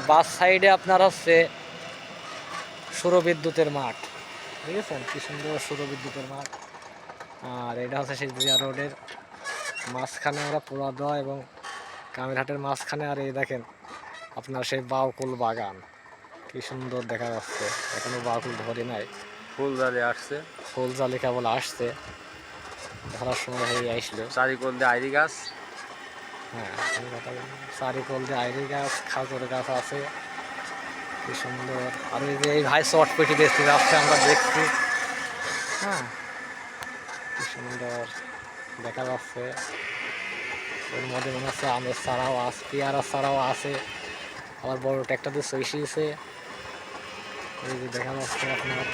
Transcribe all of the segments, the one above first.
বাস সাইডে আপনার হচ্ছে সৌরবিদ্যুতের মাঠ, দেখেছেন কি সুন্দর সৌরবিদ্যুতের মাঠ। আর এটা হচ্ছে সেই জিয়া রোডের মাঝখানে আমরা পোড়াদহ এবং কামিরহাটের মাঝখানে। আর এই দেখেন আপনার সেই বাউকুল বাগান, কি সুন্দর দেখা যাচ্ছে। এখনো বাউকুল ধরে নাই, ফুল জালে আসছে, ফুল জালি কেবল আসছে, ধরার সময় হয়ে আসলো। চারিকোল দিয়ে আইরি গাছ। হ্যাঁ, চারিকোল দিয়ে আইরি গাছ, খাজুর গাছ আছে, কি সুন্দর। আর এই যে এই ভাই চটপেটি দেখতে যাচ্ছে, আমরা দেখছি। হ্যাঁ, কি সুন্দর দেখা যাচ্ছে। এর মধ্যে মনে হচ্ছে আমের চারাও আছে, পেয়ারার চারাও আছে, আবার বড় ট্র্যাক্টর দিয়ে সইসিয়েছে। এই যে দেখা যাচ্ছে আপনার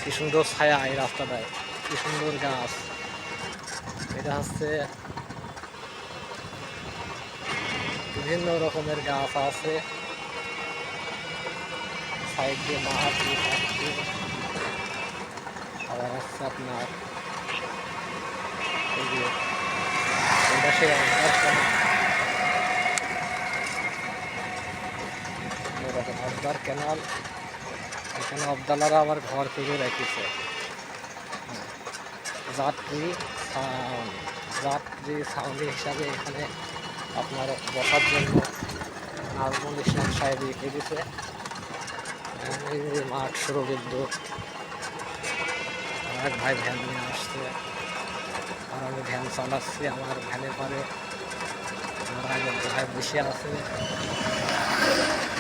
কি সুন্দর ছায়া এই রাস্তাটায়, কি সুন্দর গাছ। এটা হচ্ছে বিভিন্ন রকমের গাছ আছে, সাইড দিয়ে মাঠ দিয়ে থাকছে। আবার হচ্ছে আপনার এই যে এটা সেই অবদার ক্যানাল, এখানে অবদালারা আবার ঘর করে রেখেছে। যাত্রী ছাউনি, যাত্রী ছাউনি হিসাবে এখানে আপনার বসার জন্য নাজমুল ইসলাম সাহেব রেখে দিছে। এই যে মাঠ, সৌরবিদ্যুৎ। আমার এক ভাই ভ্যান নিয়ে আসছে, আর আমি ভ্যান চালাচ্ছি। আমার ভ্যানের পরে আমার আগে ভাই বসে আছে।